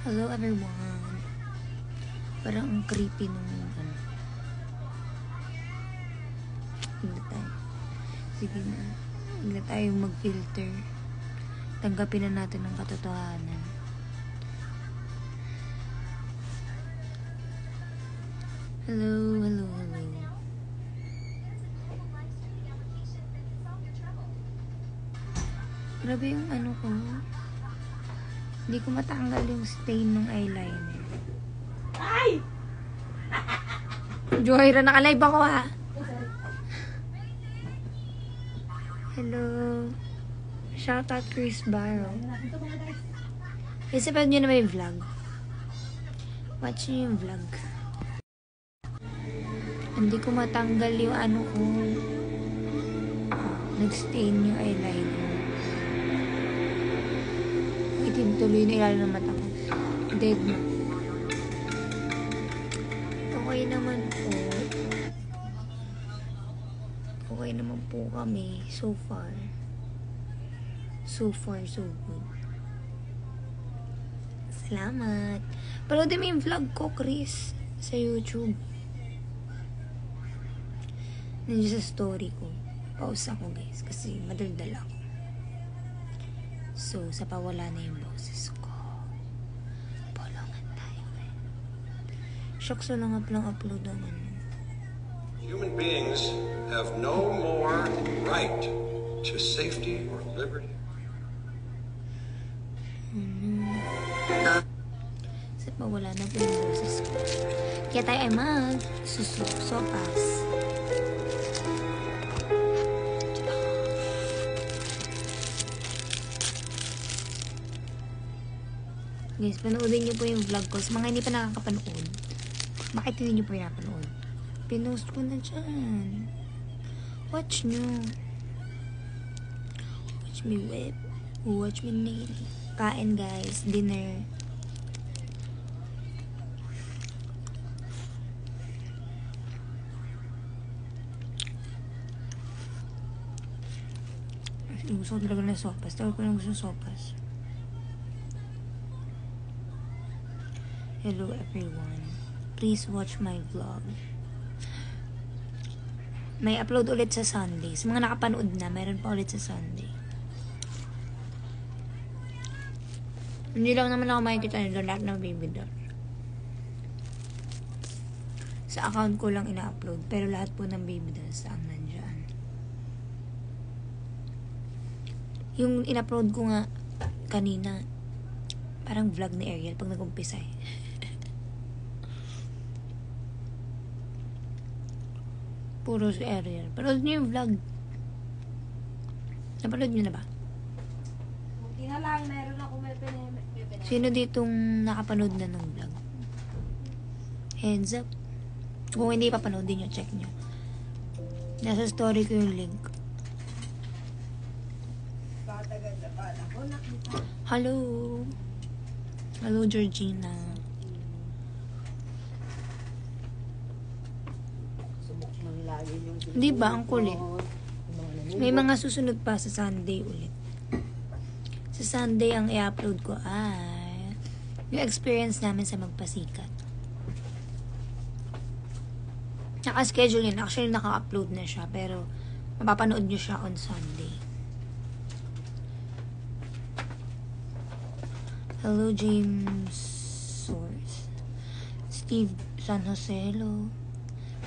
Hello everyone. Parang ang creepy nung ano. Hindi tayo. Sige na. Hindi tayo mag-filter. Tanggapin na natin ang katotohanan. Hello, hello, hello. Grabe yung ano ko. Hindi ko matanggal yung stain ng eyeliner. Ay! Joyra, naka-live ako ha. Hello. Shoutout Chris Barrow. Isipin nyo na may vlog. Watch nyo yung vlog. Hindi ko matanggal yung ano ko. Nag-stain yung eyeliner. Itim tuloy na ilalim ng mata ko. Dead na. Okay naman po. Okay naman po kami so far. So far, so good. Salamat. Panoodin mo yung vlog ko, Chris. Sa YouTube. Nandiyan sa story ko. Pause ako, guys. Kasi madaldal ako. So, sa pawala na yung boses ko. Bolongan tayo, eh. Shocks na lang upload ang ano. Human beings have no more right to safety or liberty. Sa pawala na po yung boses ko. Kaya tayo ay mag-sopas. Guys, panoodin nyo po yung vlog ko. Sa mga hindi pa nakakapanood, bakit hindi nyo po pinapanood? Pinost ko na dyan. Watch nyo. Watch me whip. Watch me nail. Kain guys. Dinner. Gusto ko talaga ng sopas. Tawag ko lang gusto ng sopas. Hello everyone. Please watch my vlog. May upload ulit sa Sunday. Sa mga nakapanood na, mayroon pa ulit sa Sunday. Hindi lang naman ako makikita nila lahat ng baby doll. Sa account ko lang ina-upload. Pero lahat po ng baby dolls ang nandyan. Yung in-upload ko nga kanina, parang vlog ni Ariel pag nag-umpisa eh. Puro si Ariel. Panood niyo yung vlog. Napanood niyo na ba? Buti na lang, meron ako may pinag. Sino ditong nakapanood na ng vlog? Hands up. Kung hindi pa panood din nyo, check nyo. Nasa story ko yung link. Hello. Hello, Georgina. Di ba? Ang kulit. May mga susunod pa sa Sunday ulit. Sa Sunday, ang i-upload ko ay yung experience namin sa magpasikat. Naka-schedule yun. Actually, naka-upload na siya. Pero, mapapanood nyo siya on Sunday. Hello, James Source. Steve San Jose, hello.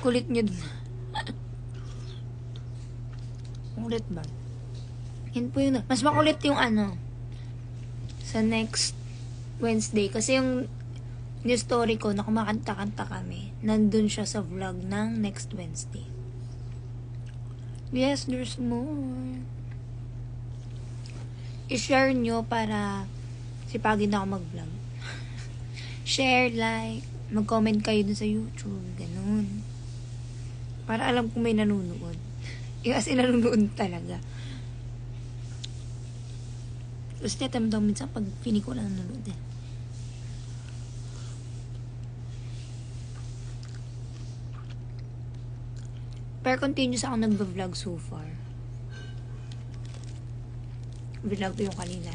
Kulit nyo dun. Kulit ba? Yun po yun. Mas makulit yung ano. Sa next Wednesday. Kasi yung new story ko na kumakanta-kanta kami. Nandun siya sa vlog ng next Wednesday. Yes, there's more. I-share nyo para sipagin ako mag-vlog. Share, like, mag-comment kayo dun sa YouTube. Ganun. Para alam kung may nanonood. Kasi nanonood talaga. Kasi tatamdaw minsan pag pini ko lang nanonood eh. Pero continuous ako nag-vlog so far. Vlog ko yung kanina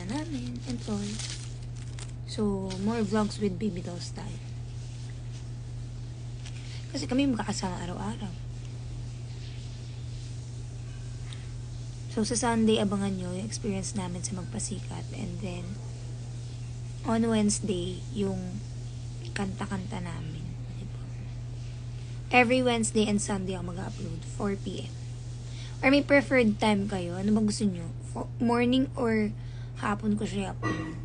namin and all. So, more vlogs with Baby Dolls tayo. Kasi kami magkakasama araw-araw. So, sa Sunday, abangan nyo yung experience namin sa Magpasikat. And then, on Wednesday, yung kanta-kanta namin. Diba? Every Wednesday and Sunday ako mag-upload, 4 p.m. Or may preferred time kayo? Ano ba gusto nyo? Morning or hapon ko siya upload?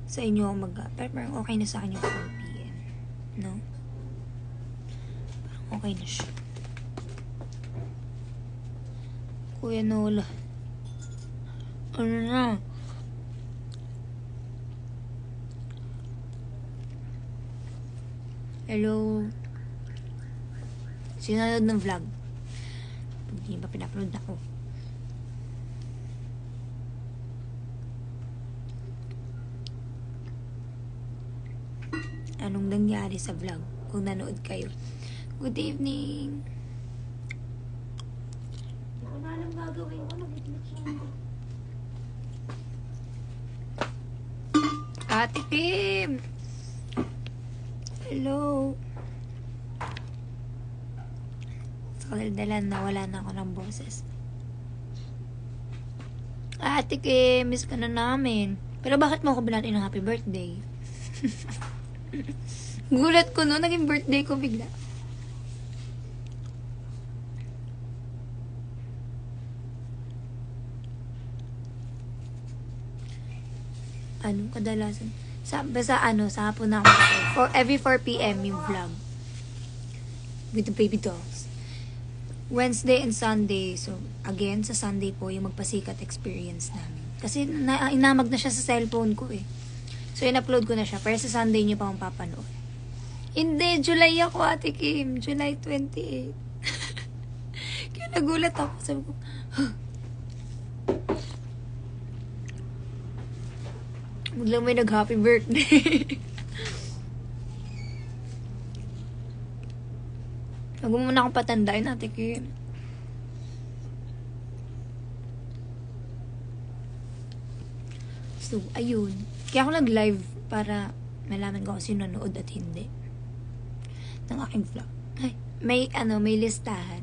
Sa inyo ako pero parang okay na sa akin yung 4 p.m. No? Parang okay na siya. Kuya Nola. Ano na? Hello? Sino nanood ng vlog? Hindi ba pinapanood ako? Anong nangyari sa vlog kung nanood kayo? Good evening! Hindi ko na alam gagawin ko. Nag-glitch lang. Ate Kim! Hello! Sa kaldalan na wala na ako ng boses. Ate Kim, miss ka na namin. Pero bakit mo ako binatiin ng happy birthday? Gulat ko no, naging birthday ko bigla. Ano kadalasan? Basta sa hapon na ako. Every 4 p.m. yung vlog. With the Baby Dolls. Wednesday and Sunday. So, again, sa Sunday po, yung Magpasikat experience namin. Kasi inamag na siya sa cellphone ko eh. So, in-upload ko na siya. Pero sa Sunday niyo pa akong papanood. Hindi, July ako, Ate Kim. July 28. Kaya nagulat ako. Sabi ko, biglang may nag-happy birthday. Huwag mo muna akong patandain, Ate Kim. So, ayun. Kaya ako nag-live para malaman ko kung sino nanood at hindi ng aking vlog. Ay, may listahan.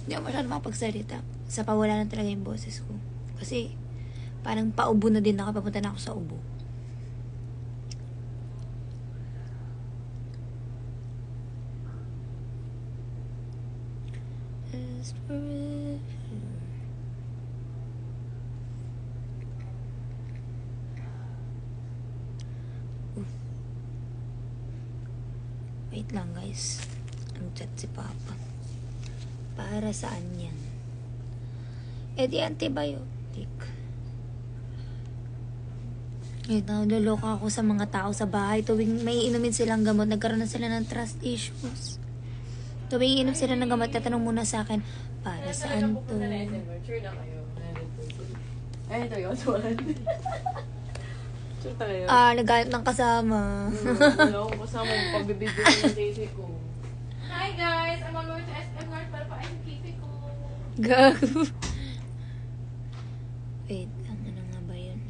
Hindi ako masyadong makapagsalita. Sa pawala na talaga yung boses ko. Kasi, parang paubo na din ako. Papunta na ako sa ubo. Wait lang guys. Ang chat si Papa. Para saan yan? Eh di antibiotic. Eh naloloka ako sa mga tao sa bahay. Tuwing may inumin silang gamot, nagkaroon na sila ng trust issues. Tuwing inom sila ng gamot, tatanong muna sa akin, para saan to? Sure na kayo. Ay, ito yun. Sure tayo. Nagalit ng kasama. Wala akong kasama yung pagbibigyo ng JC ko. Hi guys! I'm on my way to SM North para pa yung KP ko. Gago. Wait, ano nga ba yun?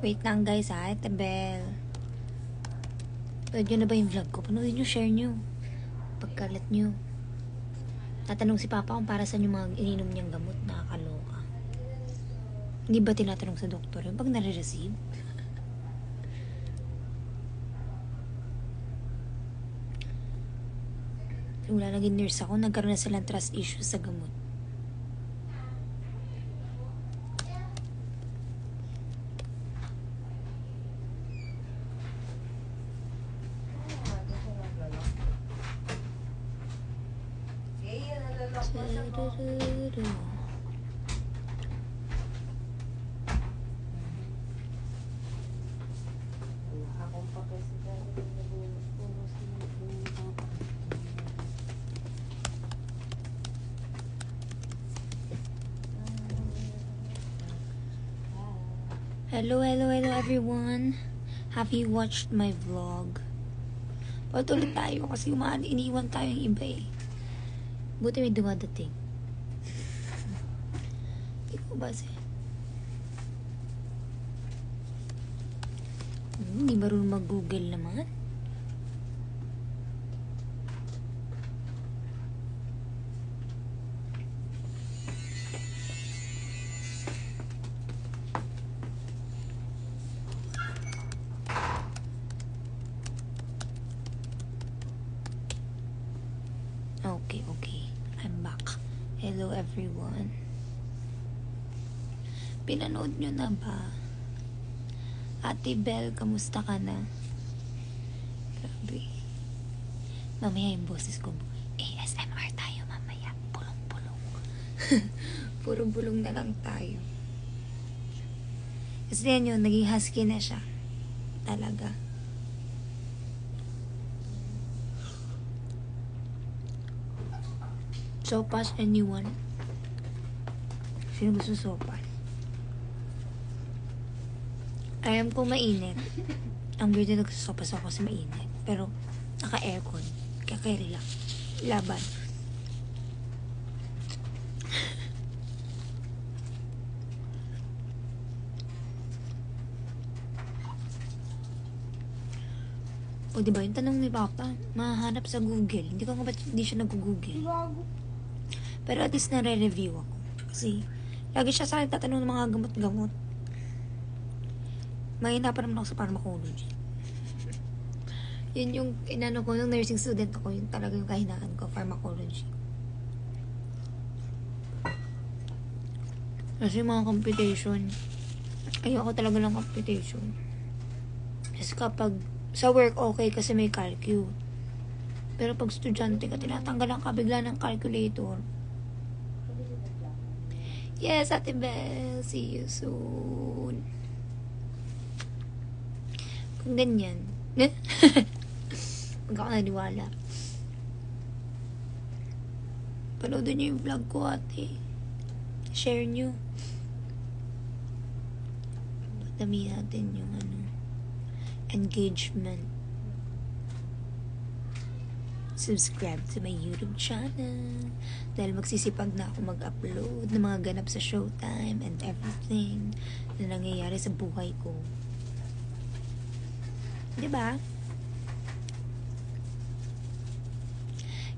Wait lang guys ha, Ate Belle. Panood nyo na ba yung vlog ko? Panoodin nyo, share nyo. Pagkalat nyo. Tatanong si Papa kung para saan yung mga ininom niyang gamot. Nakakaloka. Hindi ba tinatanong sa doktor yun pag nare-receive? Wala naging nurse ako, nagkaroon na silang trust issues sa gamot. Turururu. Wala akong papel sa dali. Nagpunos ng Hello, hello, hello everyone. Have you watched my vlog? Patuloy tayo kasi iniwan tayo yung iba eh. Buti may dumadating. Hindi ko ba siya? Hindi marunong mag-google naman. Okay. I'm back. Hello everyone. Pinanood nyo na ba? Ate Belle, kamusta ka na? Grabe. Mamaya yung boses ko. ASMR tayo mamaya. Pulong-pulong. Pulong-pulong na lang tayo. Kasi yan yun, naging husky na siya. Talaga. Sopas, anyone? Sino gusto sopas? Alam ko mainit. Ang weird na nagsasopas ako kasi mainit. Pero, naka-aircon. Kaya carry lang. Laban. O diba, yung tanong ni Papa, mahanap sa Google. Hindi ko nga ba't hindi siya nag-Google. bago. Pero at least nare-review ako. Kasi, lagi siya sa akin tatanong ng mga gamot-gamot. Mahina pa naman ako sa pharmacology. Yun yung inano ko, nung nursing student ako, yun talaga yung kahinaan ko, pharmacology. Kasi mga computation, ayoko talaga ng computation. Kasi kapag sa work, okay kasi may calcu. Pero pag estudyante ka, tinatanggalan ka bigla ng calculator. Yes, Ate Belle. See you soon. Kung ganyan. Huwag ako naniwala. Panoodin niyo yung vlog ko, ate. Share niyo. Dami natin yung engagement. Subscribe to my YouTube channel. Dahil magsisipag na ako mag-upload ng mga ganap sa Showtime and everything na nangyayari sa buhay ko. Diba?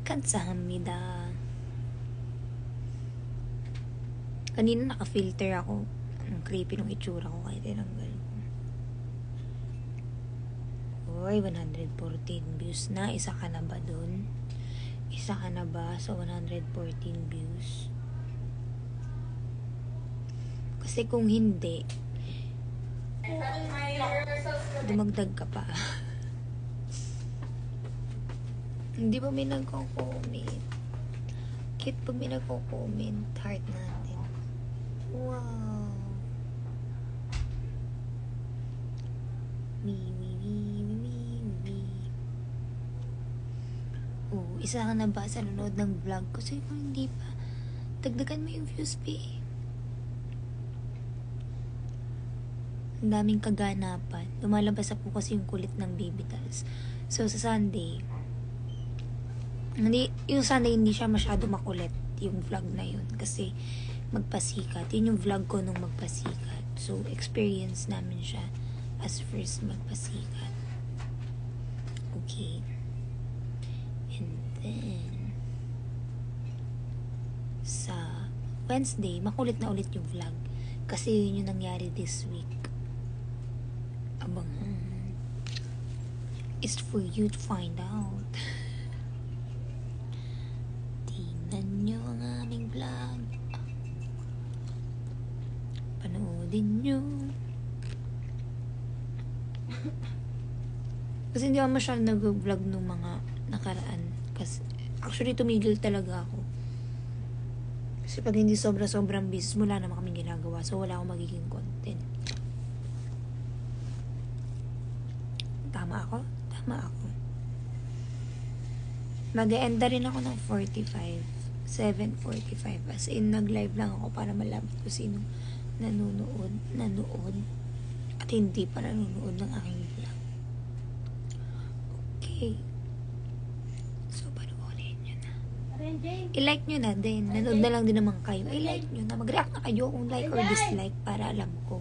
Kansahamnida. Kanina naka-filter ako. Ang creepy ng itsura ko kaya tinanggal ko. Uy, 114 views na. Isa ka na ba dun? Isa ka na ba sa 114 views? Kasi kung hindi, dumagdag ka pa. Hindi ba may nagko-comment? Cute pag may nagko-comment. Heart natin. Wow. Me. Oh, isa ka na ba sa nanood ng vlog ko? Kasi kung hindi pa, dagdagan mo yung views, pa. Ang daming kaganapan. Lumalabas po kasi yung kulit ng baby dolls. So, sa Sunday, yung Sunday hindi siya masyado makulit yung vlog na yun. Kasi, magpasikat. Yun yung vlog ko nung magpasikat. So, experience namin siya as first magpasikat. Okay. And then, sa Wednesday, makulit na ulit yung vlog. Kasi yun yung nangyari this week. Abangan. It's for you to find out. Tingnan nyo ang aming vlog. Panoodin nyo. Kasi hindi ako masyadong nag-vlog nung mga nakaraan. Kasi, actually, tumigil talaga ako. Kasi pag hindi sobra-sobrang business, wala naman kaming ginagawa. So, wala akong magiging content. Tama ako? Tama ako. Mag-e-end na rin ako ng 7:45. As in, nag-live lang ako para malaman ko sino nanonood, at hindi pa nanonood ng aking vlog. Okay. So, panoorin nyo na. I-like nyo na din. Nanood na lang din naman kayo. I-like nyo na. Mag-react na kayo kung like or dislike para alam ko.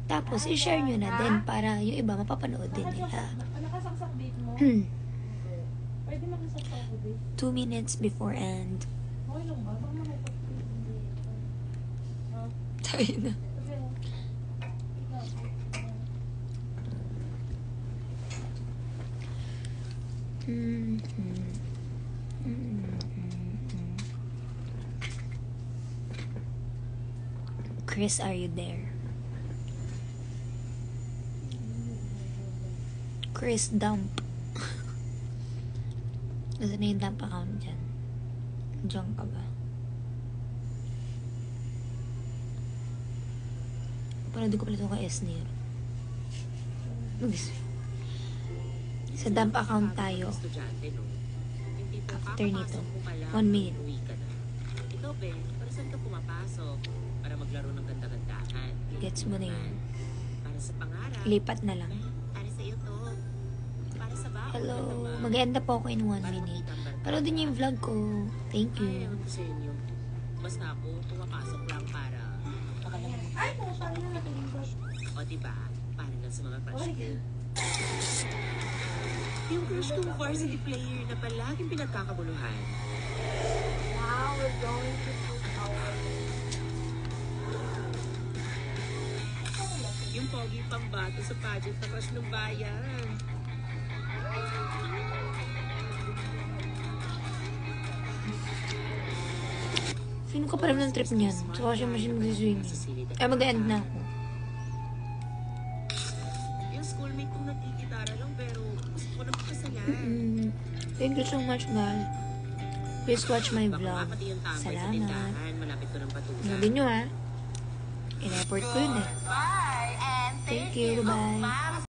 Tapos, i-share nyo na din para yung iba mapapanood din nila. Nakasaksak date mo? Pwede makasaksak ako date. 2 minutes before end. Okay lang ba? Baka makipag-date. Tayo na. Chris, are you there? Chris, dump. Nasaan na yung dump account dyan? Diyan ka ba? Parang di ko pala ito kay Esnir. Sa dump account tayo. After nito. 1 minute. Ikaw, Ben, para saan ka pumapasok? Para maglaro ng ganda-gandahan. Gets mo na yun. Para sa pangarap. Lipat na lang. Para sa iyo to. Para sa baon. Hello. Mag-end up ako in 1 minute. Pero din yung vlog ko. Thank Ay, you. ewan ko sa inyo. Basta ako, pumapasok lang para... Ay, puta na. O, diba? Para lang sa mga crush ko. Yung crush kong varsity player na palaging pinagkakabuluhan. Wow, we're going to Yung pogi pang bato sa pageant na crush ng bayan. Sino ka pala ng trip niyan? Sa washing machine mag-swing. Ay, mag-end na ako. Yung schoolmate kong nagkikitara lang pero gusto ko na pakasalan. Thank you so much, Gal. Please watch my Baka vlog. nga pati yung tambay sa Salamat. tindahan, malapit ko ng patuloy. Nabin nyo, ha? In-effort ko yun, eh. Bye and Thank you. Bye.